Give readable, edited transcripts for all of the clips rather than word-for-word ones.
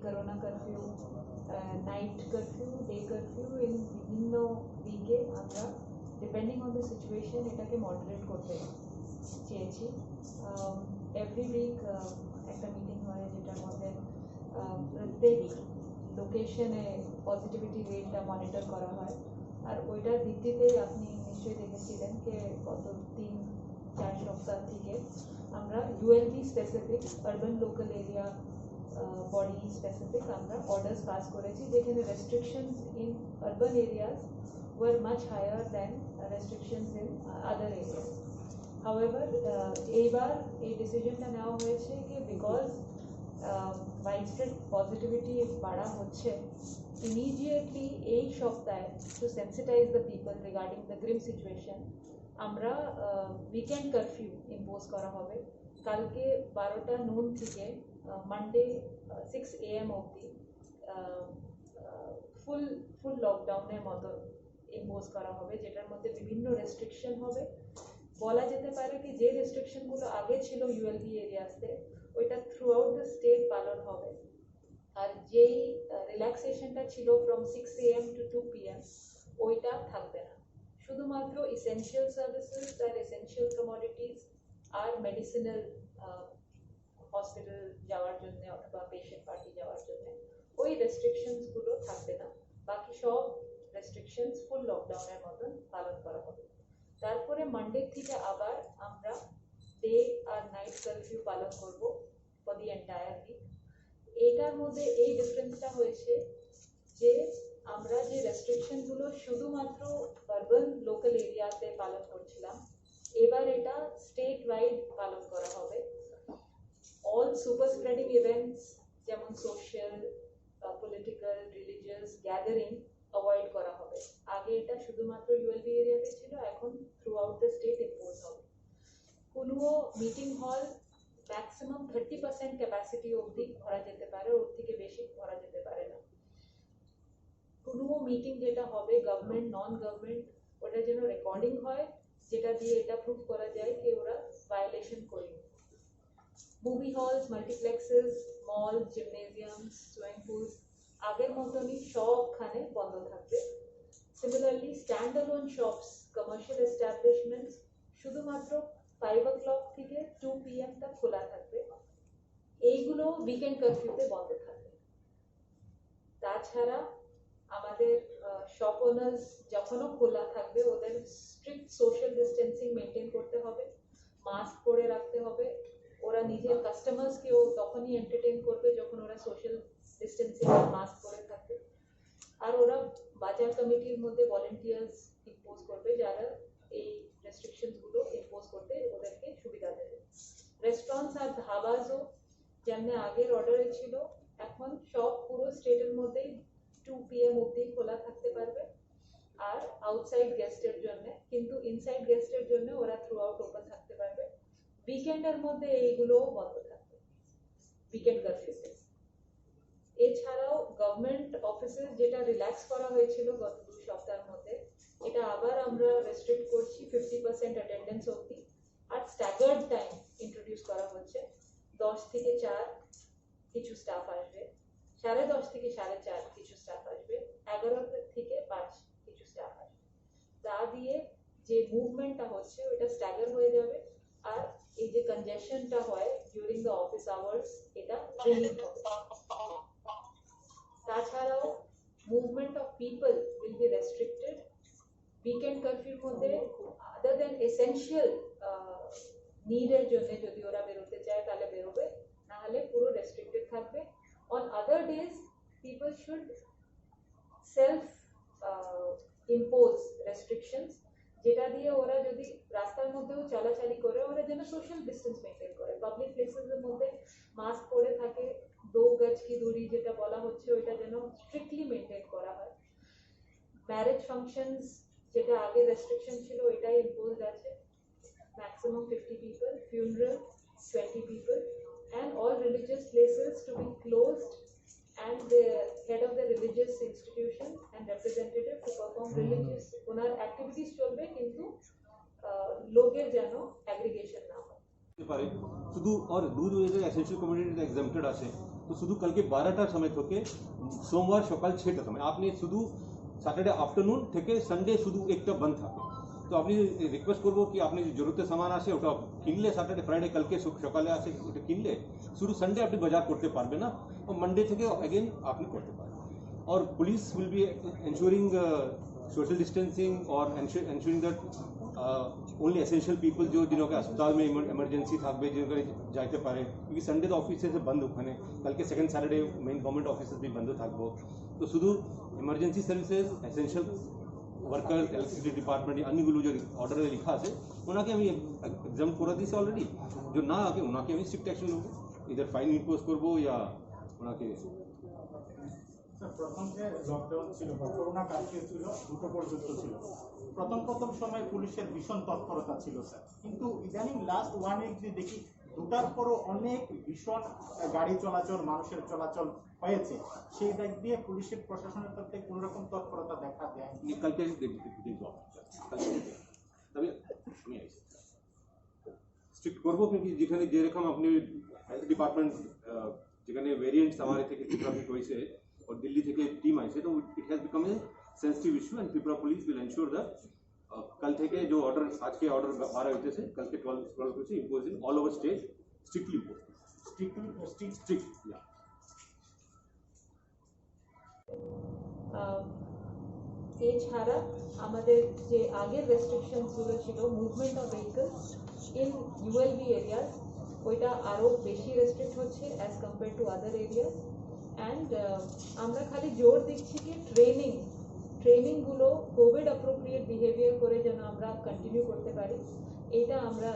Corona curfew, night curfew, day curfew in বিভিন্ন উইকে আমরা ডিপেন্ডিং অন দ্য সিচুয়েশন এটাকে মডারেট করতে চেয়েছি। এভরি উইক একটা মিটিং হয় যেটার মধ্যে প্রত্যেক লোকেশনে পজিটিভিটি রেটটা মনিটর করা হয়। আর ওইটার ভিত্তিতেই আপনি নিশ্চয়ই দেখেছিলেন যে গত 3-4 সপ্তাহ থেকে আমরা ULB specific, urban local area body specific আমরা অর্ডার্স পাস করেছি, যেখানে restrictions in urban areas were much higher than restrictions in other areas. However, এইবার এই ডিসিশনটা নেওয়া হয়েছে যে বিকজ widespread positivity বাড়া হচ্ছে, immediately এই সপ্তাহে to sensitize the people regarding the grim situation আমরা উইকেন্ড কারফিউ ইম্পোজ করা হবে। কালকে 12টা নুন থেকে মানডে 6 AM অবধি ফুল লকডাউনের মতো ইম্পোজ করা হবে, যেটার মধ্যে বিভিন্ন রেস্ট্রিকশন হবে। বলা যেতে পারে কি যে রেস্ট্রিকশনগুলো আগে ছিল ULB এরিয়াসতে ওইটা থ্রু আউট দ্য স্টেট পালন হবে। আর যেই রিল্যাক্সেশনটা ছিল ফ্রম 6 AM to 2 PM ওইটা থাকবে না। শুধুমাত্র এসেনশিয়াল সার্ভিসেস আর এসেনশিয়াল কমোডিটিস আর মেডিসিনাল হসপিটাল যাওয়ার জন্য অথবা পেশেন্ট পার্টি যাওয়ার জন্য ওই রেস্ট্রিকশনসগুলো থাকবে না। বাকি সব রেস্ট্রিকশনস ফুল লকডাউনের মতন পালন করা হবে। তারপরে মানডে থেকে আবার আমরা ডে আর নাইট কারফিউ পালন করব ফর দি এন্টায়ার উইক। এইটার মধ্যে এই ডিফারেন্সটা হয়েছে যে আমরা যে রেস্ট্রিকশনগুলো শুধুমাত্র আরবান লোকাল এরিয়াতে পালন করছিলাম, এবার এটা স্টেট ওয়াইড পালন করা হবে। অল সুপার স্প্রেডিং ইভেন্টস যেমন social, political, religious gathering avoid করা হবে। আগে এটা শুধুমাত্র ULB এরিয়াতে ছিল, এখন through out the state impose হবে। কোনো মিটিং হল ম্যাক্সিমাম 30% ক্যাপাসিটি অবধি ভরা যেতে পারে, ওর থেকে বেশি ভরা যেতে পারে না। কোনো মিটিং যেটা হবে গভর্নমেন্ট নন গভর্নমেন্ট ওটা যেন রেকর্ডিং হয়, যেটা দিয়ে এটা প্রুভ করা যায় যে ওরা ভায়োলেশন করেনি। মুভি হলস, মাল্টিপ্লেক্সেস, মল, জিমনেজিয়ামস, সুইমিং পুলস আগের মতনই সবখানে বন্ধ থাকবে। Similarly stand alone shops, commercial establishments শুধুমাত্র 5 o'clock থেকে 2 PM তক খোলা থাকবে। এইগুলো উইকেন্ড কারফিউতে বন্ধ থাকবে। তাছাড়া আমাদের শপ ওনার্স যখনও খোলা থাকবে ওদের স্ট্রিক্ট সোশ্যাল ডিস্টেন্সিং মেনটেন করতে হবে, মাস্ক পরে রাখতে হবে। ওরা নিজের কাস্টমার্সকেও তখনই এন্টারটেইন করবে যখন ওরা সোশ্যাল ডিস্টেন্সিং আর মাস্ক পরে থাকবে। আর ওরা বাজার কমিটির মধ্যে ভলেন্টিয়ার্স ইম্পোজ করবে যারা এই রেস্ট্রিকশনসগুলো ইম্পোজ করতে ওদেরকে সুবিধা দেবে। রেস্টুরেন্টস আর ধাবাসও যেমন আগের অর্ডারে ছিল এখন সব পুরো স্টেটের মধ্যেই 2 PM অবধি খোলা থাকতে পারবে। আর আউটসাইড গেস্টের জন্য, কিন্তু ইনসাইড গেস্টের জন্য ওরা থ্রু আউট ওপেন থাকতে পারবে। উইকেন্ডের মধ্যে এইগুলো বন্ধ থাকবে উইকেন্ড কারফিউতে। এছাড়াও গভর্নমেন্ট অফিসেস যেটা রিল্যাক্স করা হয়েছিল গত 2 সপ্তাহের মধ্যে, এটা আবার আমরা রেস্ট্রিক্ট করছি 50% অ্যাটেন্ডেন্স অবধি। আর স্ট্যাগার্ড টাইম ইন্ট্রোডিউস করা হচ্ছে। 10 থেকে 4 কিছু স্টাফ আসবে, 10:30 থেকে 4:30 কিছু স্টাফ আসবে, 11 থেকে 5 কিছু স্টাফ আসবে। তা দিয়ে যে মুভমেন্টটা হচ্ছে ওটা স্ট্যাগার হয়ে যাবে। আর এই যে কনজেশনটা হয় ডিউরিং দ্য অফিস আওয়ার্স এটা রিলিভ হবে। তাছাড়াও movement of people will be restricted. Weekend কারফিউর মধ্যে আদার দেন এসেনশিয়াল নিডের জন্য যদি ওরা বেরোতে চায় তাহলে বেরোবে, না হলে পুরো রেস্ট্রিক্টেড থাকবে। On other days people should self impose restrictions, যেটা দিয়ে ওরা যদি রাস্তার মধ্যেও চলাচলি করে ওরা যেন সোশ্যাল ডিস্টেন্স মেনটেন করে, পাবলিক প্লেসেসের মধ্যে মাস্ক পরে থাকে, 2 গজ কি দূরি যেটা বলা হচ্ছে ওইটা যেন স্ট্রিক্টলি মেনটেন করা হয়। ম্যারেজ ফাংশনস যেটা আগে রেস্ট্রিকশন ছিল ওইটাই ইম্পোজড আছে, maximum 50 people, funeral 20 people, and all religious places to be closed and the head of the religious institution and representative to perform religious onar activities চলবে, কিন্তু লোকের যেন অ্যাগ্রিগেশন না হয়। পারে শুধু আর দুধ এসেন্সিয়াল কমোডিটি এক্সাম্পটেড আছে তো শুধু কালকে 12টার সময় থেকে সোমবার সকাল 6টার সময় আপনি শুধু স্যাটারডে আফটারনুন থেকে সানডে শুধু একটা বন্ধ থাকে তো আপনি রিকোয়েস্ট করবো কি আপনি যে জরুরতের সামান আসে ওটা কিনলে স্যাটারডে ফ্রাইডে কালকে সকালে আসে ওটা কিনলে শুধু সানডে আপনি বাজার করতে পারবেন না और मंडे থেকে अगेन আপনি করতে পারবেন और police will be ensuring social distancing और ensuring that only essential people जो जिनों के अस्पताल में इमरजेंसी থাকবে जिनके যাইতে পারে क्योंकि संडे तो ऑफिस से बंद ওখানে কালকে second Saturday main government offices भी बंद থাকবো तो শুধু emergency services essential worker electricity department अन्यগুলো जो অর্ডারে লেখা আছে ওনাকে আমি এক্সাম করে দিয়েছি অলরেডি जो না আগে ওনাকে আমি স্ট্রিক্ট অ্যাকশন নেব इधर फाइन इम्पोज করব या ওনাকে প্রথম যে লকডাউন ছিল বা করোনা কার্ফিউ ছিল দুটো পর্যন্ত ছিল প্রথম সময় পুলিশের ভীষণ তৎপরতা ছিল স্যার কিন্তু ইদানিং লাস্ট 1 উইক যে দেখি দুটার পরও অনেক ভীষণ গাড়ি চলাচল মানুষের চলাচল হয়েছে সেই দিক দিয়ে পুলিশের প্রশাসনের তরফে কোনো রকম তৎপরতা দেখা দেয় কালকে দেখব তবে আমি স্ট্রিক্ট করবো क्योंकि যেখানে যেরকম আপনি হেলথ ডিপার্টমেন্ট যেখানে ভেরিয়েন্টস আমাদের থেকে ট্রাফিক হয়েছে और दिल्ली থেকে टीम आई से तो it has become a sensitive issue and Tripura police will ensure that कल থেকে जो ऑर्डर आज के ऑर्डर 12 होते से कल के 12 को से impose in all over state strictly strict या এছাড়া আমাদের যে আগের রেস্ট্রিকশনস গুলো ছিল movement of vehicles in ULB areas ওইটা আরো বেশি রেস্ট্রিক্ট হচ্ছে as compare to other areas and আমরা খালি জোর দিচ্ছি কি ট্রেনিংগুলো কোভিড অ্যাপ্রোপ্রিয়েট বিহেভিয়ার করে যেন আমরা কন্টিনিউ করতে পারি এটা আমরা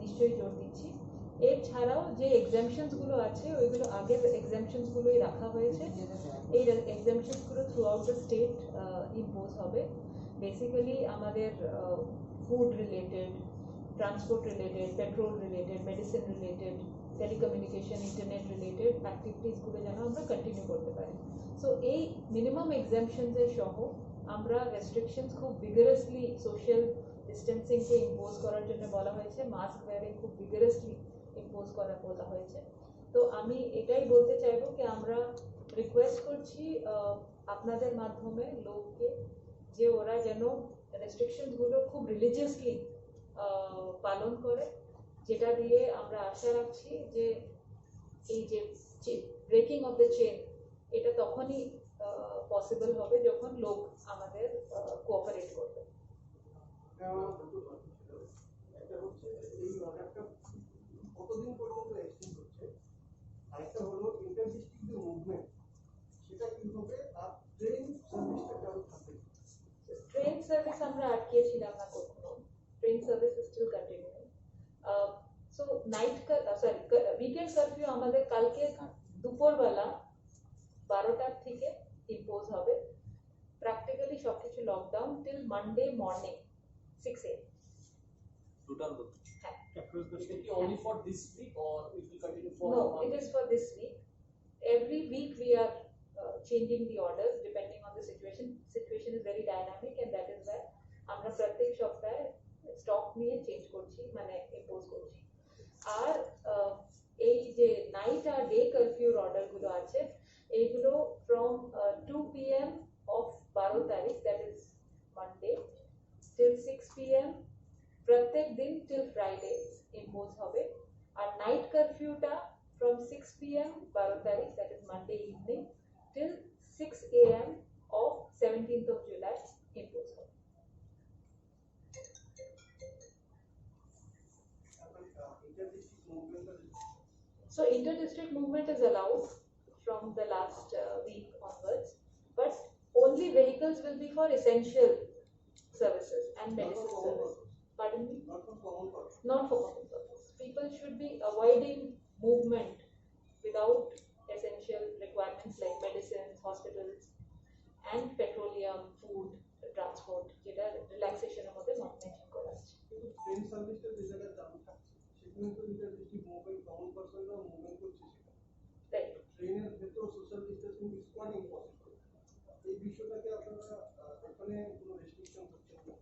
নিশ্চয়ই জোর দিচ্ছি এছাড়াও যে এক্সামশনসগুলো আছে ওইগুলো আগের এক্সামশনসগুলোই রাখা হয়েছে এই এক্সামশনসগুলো throughout the state impose হবে বেসিক্যালি আমাদের food related transport related petrol related medicine related telecommunication internet related অ্যাক্টিভিটিসগুলো যেন আমরা কন্টিনিউ করতে পারি সো এই মিনিমাম এক্সামশনসের সহ আমরা রেস্ট্রিকশনস খুব ভিগারাসলি সোশ্যাল ডিস্টেন্সিংকে ইম্পোজ করার জন্য বলা হয়েছে মাস্ক ওয়্যারিং খুব ভিগারাসলি ইম্পোজ করা বলা হয়েছে তো আমি এটাই বলতে চাইবো কি আমরা রিকোয়েস্ট করছি আপনাদের মাধ্যমে লোককে যে ওরা যেন রেস্ট্রিকশনসগুলো খুব রিলিজিয়াসলি পালন করে যেটা দিয়ে আমরা আশা রাখছি যে এই যে ব্রেকিং অফ দ্য চেন এটা তখনই পসিবল হবে যখন লোক আমাদের কোঅপারেট করবে কতদিন পর্যন্ত এক্সটেন্ড হচ্ছে আরেকটা হলো ইন্টারডিস্ট্রিক্ট যে মুভমেন্ট সেটা কি হবে আর ট্রেন সার্ভিসটা চালু থাকবে ট্রেন সার্ভিস আমরা আটকিয়েছিলাম না কখনো train service is still continuing so night sorry weekend curfew আমাদের কালকে দুপুরবেলা 12টার থেকে ইম্পোজ হবে প্র্যাকটিক্যালি সবকিছু lockdown till Monday morning 6 AM total across the is state. it only for this week or it will continue for No, it is for this week. Every week we are changing the orders depending on the situation. Situation is very dynamic and that is why আমরা প্রত্যেক সপ্তাহে stock নিয়ে change করছি মানে impose করছি আর এই যে night আর day কারফিউর order গুলো আছে এইগুলো ফ্রম 2 PM of 12 তারিখ that is Monday till 6 PM প্রত্যেক দিন till ফ্রাইডে ইম্পোজ হবে আর নাইট কারফিউটা from 6 PM 12 তারিখ that is Monday evening till 6 AM of 17th of July impose হবে so inter-district movement is allowed from the last week onwards but only vehicles will be for essential services and medicine services pardon me not for common purpose people should be avoiding movement without essential requirements like medicines, hospitals, and petroleum, food, transport, যেটা রিল্যাক্সেশনের মধ্যে mention করা আছে train সার্ভিসটা যে জায়গায় চালু থাকছে সেখানে তো ইন্টারডিস্ট্রিক্ট মুভমেন্ট কমন পার্সনরা মুভমেন্ট করছে সেটা রাইট ট্রেনের ভেতর social distancing is quite impossible এই বিষয়টাকে আপনারা এখানে কোনো রেস্ট্রিকশন হচ্ছে না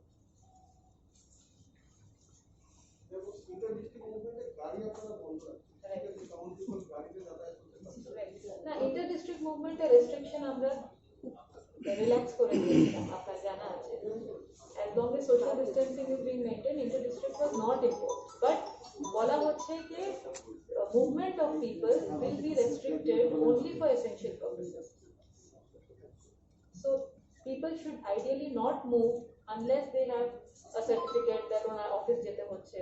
এবং ইন্টারডিস্ট্রিক্ট মুভমেন্টে গাড়ি আপনারা বন্ধ রাখছেন, ঠিক আছে, কারণ people গাড়িতে যাতায়াত করতে পারছে না। না, ইন্টার ডিস্ট্রিক্ট মুভমেন্টের রেস্ট্রিকশন আমরা রিল্যাক্স করে দিয়েছিলাম, আপনার জানা আছে। As long as social distancing is being maintained, inter-district was not imposed. But বলা হচ্ছে যে movement of people will be restricted only for essential purposes. So people should ideally not move unless they have a certificate that owner office যেতে হচ্ছে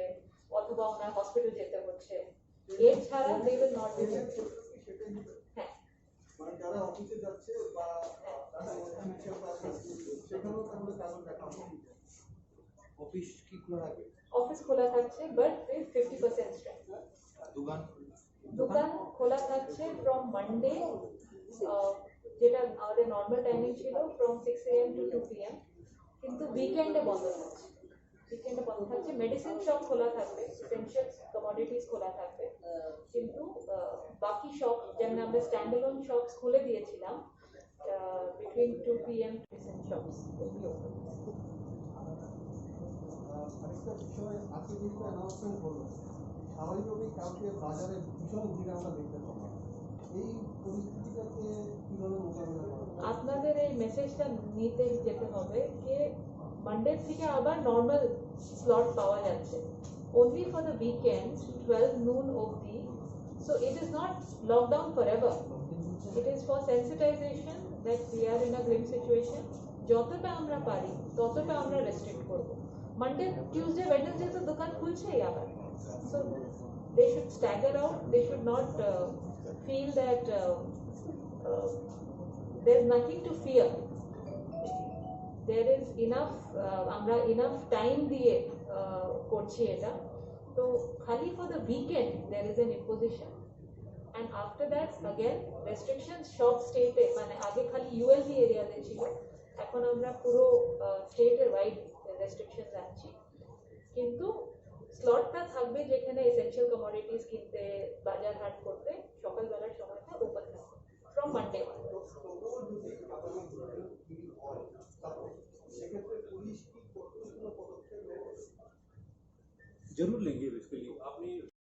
অথবা ওনার hospital যেতে হচ্ছে। এর ছাড়া they will not be moved. সেটাই নিবে। হ্যাঁ, মানে যারা অফিসে যাচ্ছে বা যারা অফিসিয়াল কাজ করছে সেখানেও তাহলে কাগজ দেখা হবে। অফিস কি খোলা রাখবে? অফিস খোলা থাকছে বাট উইথ 50% স্ট্রেংথ। দোকান খোলা থাকছে ফ্রম মানডে, যেটা আমাদের নর্মাল টাইমিং ছিল ফ্রম 6 AM to 2 PM, কিন্তু উইকেন্ডে বন্ধ থাকছে। মেডিসিন শপ খোলা থাকবে, এসেনশিয়াল কমোডিটিস খোলা থাকবে, কিন্তু বাকি শপ যেমন আমরা স্ট্যান্ড অ্যালোন শপস খুলে দিয়েছিলাম between 2 PM medicine shops will be open. আরেকটা বিষয়, আজকে যেহেতু অ্যানাউন্সমেন্ট হলো, স্বাভাবিকভাবেই কালকে বাজারে ভীষণ ভিড় আমরা দেখতে পাবো। এই পরিস্থিতিটাকে কিভাবে মোকাবিলা করা হবে? আপনাদের এই মেসেজটা নিতে যেতে হবে যে মানডে থেকে আবার নর্মাল স্লট পাওয়া যাচ্ছে, only for the weekend 12 noon অবধি। So it is not lockdown forever, it is for sensitization that we are in a grim situation. যতটা আমরা পারি ততটা আমরা রেস্ট্রিক্ট করব। মানডে টিউসডে ওয়েডনেসডে তো দোকান খুলছেই আবার। So they should stagger out, they should not feel that there's nothing to fear. There is enough, আমরা enough time দিয়ে করছি এটা। তো খালি for the weekend there is an imposition, and after that again restrictions সব স্টেটে, মানে আগে খালি ULB এরিয়াতে ছিল, এখন আমরা পুরো স্টেটের ওয়াইড রেস্ট্রিকশনস আনছি। কিন্তু স্লটটা থাকবে যেখানে এসেনশিয়াল কমোডিটিস কিনতে বাজার হাট করতে সকালবেলার সময়টা ওপেন থাকবে ফ্রম মানডে। তবুও যদি আগামী দিনে ভিড় হয়, তাহলে সেক্ষেত্রে পুলিশ কি কঠোর কোনো পদক্ষেপ নেবে? जरूर लेंगे। बेसिकली आपने